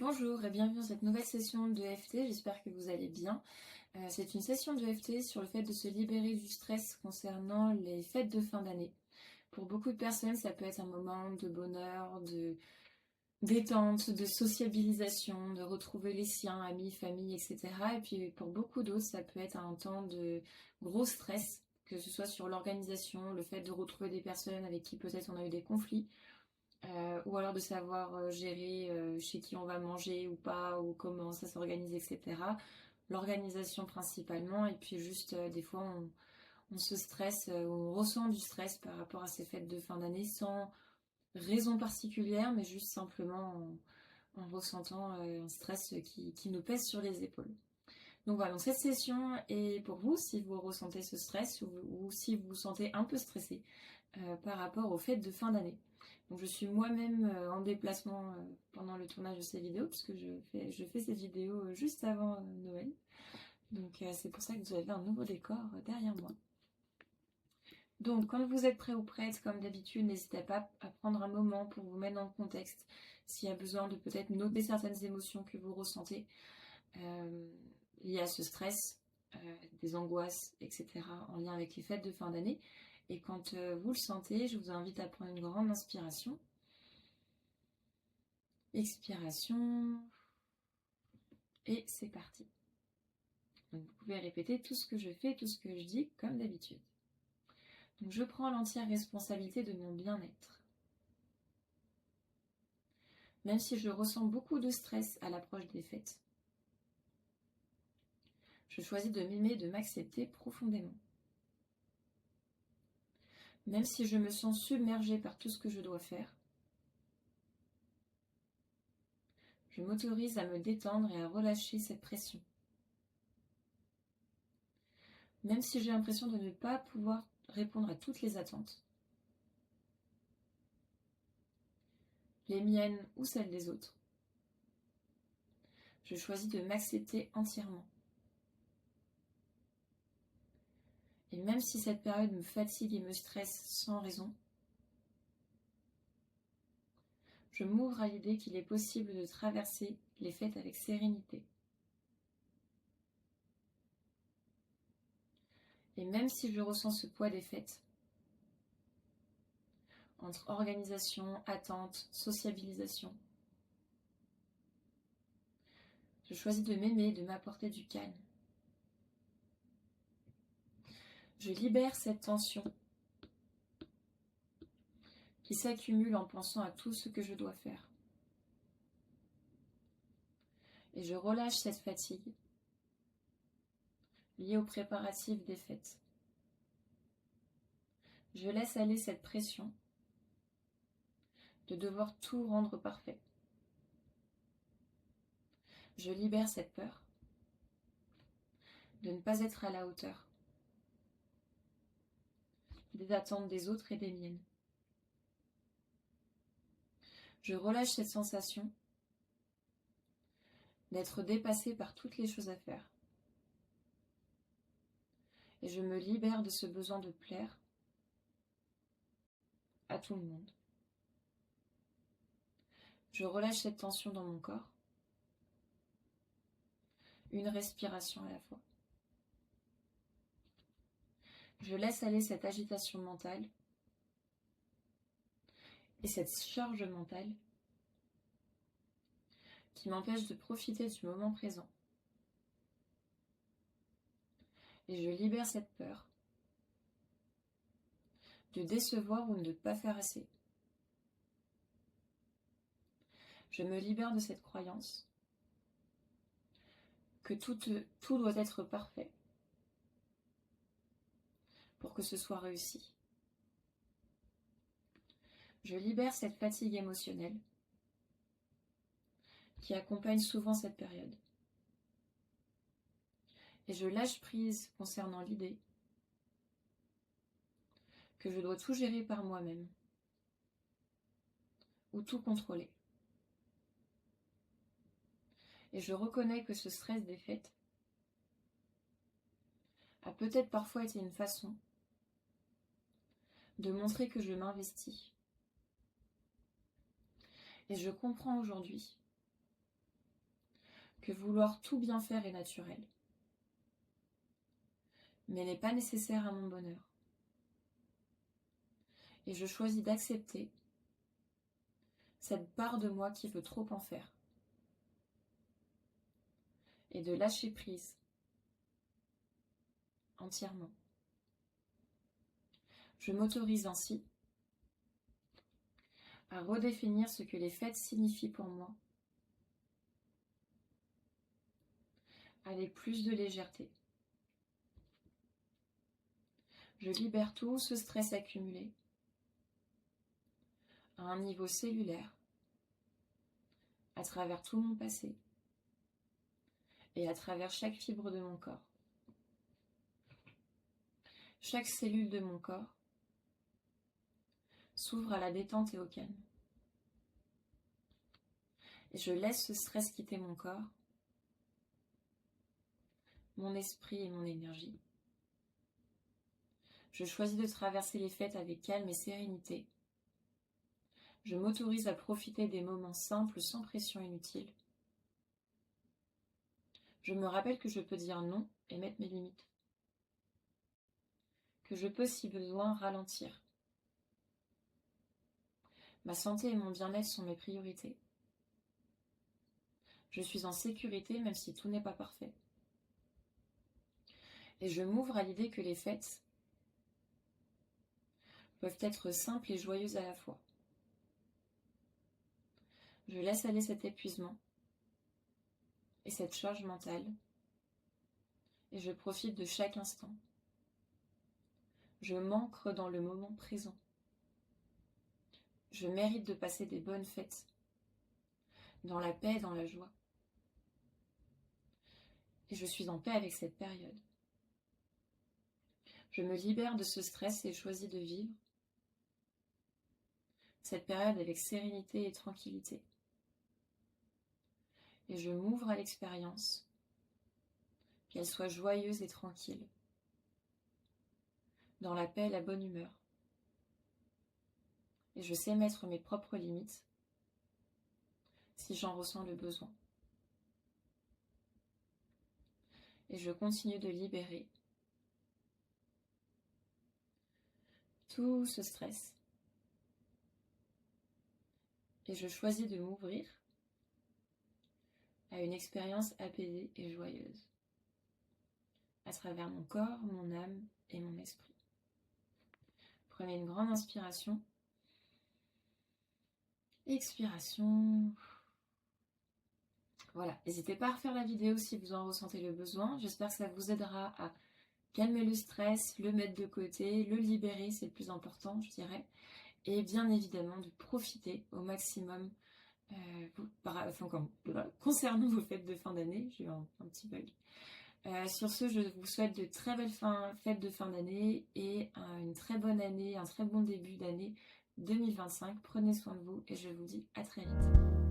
Bonjour et bienvenue dans cette nouvelle session de EFT, j'espère que vous allez bien. C'est une session de EFT sur le fait de se libérer du stress concernant les fêtes de fin d'année. Pour beaucoup de personnes, ça peut être un moment de bonheur, de détente, de sociabilisation, de retrouver les siens, amis, famille, etc. Et puis pour beaucoup d'autres, ça peut être un temps de gros stress, que ce soit sur l'organisation, le fait de retrouver des personnes avec qui peut-être on a eu des conflits. Ou alors de savoir gérer chez qui on va manger ou pas, ou comment ça s'organise, etc. L'organisation principalement, et puis juste des fois on se stresse, on ressent du stress par rapport à ces fêtes de fin d'année sans raison particulière, mais juste simplement en ressentant un stress qui nous pèse sur les épaules. Donc voilà, donc cette session est pour vous si vous ressentez ce stress ou si vous vous sentez un peu stressé par rapport aux fêtes de fin d'année. Donc je suis moi-même en déplacement pendant le tournage de ces vidéos, puisque je fais ces vidéos juste avant Noël. Donc c'est pour ça que vous avez un nouveau décor derrière moi. Donc quand vous êtes prêt ou prête, comme d'habitude, n'hésitez pas à prendre un moment pour vous mettre dans le contexte, s'il y a besoin de peut-être noter certaines émotions que vous ressentez liées à ce stress, des angoisses, etc., en lien avec les fêtes de fin d'année. Et quand vous le sentez, je vous invite à prendre une grande inspiration. Expiration. Et c'est parti. Donc vous pouvez répéter tout ce que je fais, tout ce que je dis, comme d'habitude. Donc je prends l'entière responsabilité de mon bien-être. Même si je ressens beaucoup de stress à l'approche des fêtes, je choisis de m'aimer, de m'accepter profondément. Même si je me sens submergée par tout ce que je dois faire, je m'autorise à me détendre et à relâcher cette pression. Même si j'ai l'impression de ne pas pouvoir répondre à toutes les attentes, les miennes ou celles des autres, je choisis de m'accepter entièrement. Et même si cette période me fatigue et me stresse sans raison, je m'ouvre à l'idée qu'il est possible de traverser les fêtes avec sérénité. Et même si je ressens ce poids des fêtes, entre organisation, attente, sociabilisation, je choisis de m'aimer et de m'apporter du calme. Je libère cette tension qui s'accumule en pensant à tout ce que je dois faire. Et je relâche cette fatigue liée aux préparatifs des fêtes. Je laisse aller cette pression de devoir tout rendre parfait. Je libère cette peur de ne pas être à la hauteur des attentes des autres et des miennes. Je relâche cette sensation d'être dépassée par toutes les choses à faire. Et je me libère de ce besoin de plaire à tout le monde. Je relâche cette tension dans mon corps. Une respiration à la fois. Je laisse aller cette agitation mentale et cette charge mentale qui m'empêche de profiter du moment présent. Et je libère cette peur de décevoir ou de ne pas faire assez. Je me libère de cette croyance que tout doit être parfait pour que ce soit réussi. Je libère cette fatigue émotionnelle qui accompagne souvent cette période. Et je lâche prise concernant l'idée que je dois tout gérer par moi-même ou tout contrôler. Et je reconnais que ce stress des fêtes a peut-être parfois été une façon de montrer que je m'investis. Et je comprends aujourd'hui que vouloir tout bien faire est naturel, mais n'est pas nécessaire à mon bonheur. Et je choisis d'accepter cette part de moi qui veut trop en faire et de lâcher prise entièrement. Je m'autorise ainsi à redéfinir ce que les fêtes signifient pour moi avec plus de légèreté. Je libère tout ce stress accumulé à un niveau cellulaire, à travers tout mon passé et à travers chaque fibre de mon corps. Chaque cellule de mon corps s'ouvre à la détente et au calme. Et je laisse ce stress quitter mon corps, mon esprit et mon énergie. Je choisis de traverser les fêtes avec calme et sérénité. Je m'autorise à profiter des moments simples sans pression inutile. Je me rappelle que je peux dire non et mettre mes limites. Que je peux, si besoin, ralentir. Ma santé et mon bien-être sont mes priorités. Je suis en sécurité même si tout n'est pas parfait. Et je m'ouvre à l'idée que les fêtes peuvent être simples et joyeuses à la fois. Je laisse aller cet épuisement et cette charge mentale et je profite de chaque instant. Je m'ancre dans le moment présent. Je mérite de passer des bonnes fêtes, dans la paix et dans la joie. Et je suis en paix avec cette période. Je me libère de ce stress et choisis de vivre cette période avec sérénité et tranquillité. Et je m'ouvre à l'expérience, qu'elle soit joyeuse et tranquille, dans la paix et la bonne humeur. Et je sais mettre mes propres limites si j'en ressens le besoin. Et je continue de libérer tout ce stress. Et je choisis de m'ouvrir à une expérience apaisée et joyeuse, à travers mon corps, mon âme et mon esprit. Prenez une grande inspiration. Expiration. Voilà, n'hésitez pas à refaire la vidéo si vous en ressentez le besoin. J'espère que ça vous aidera à calmer le stress, le mettre de côté, le libérer, c'est le plus important, je dirais. Et bien évidemment de profiter au maximum concernant vos fêtes de fin d'année. J'ai eu un petit bug. Sur ce, je vous souhaite de très belles fêtes de fin d'année et une très bonne année, un très bon début d'année 2025. Prenez soin de vous et je vous dis à très vite.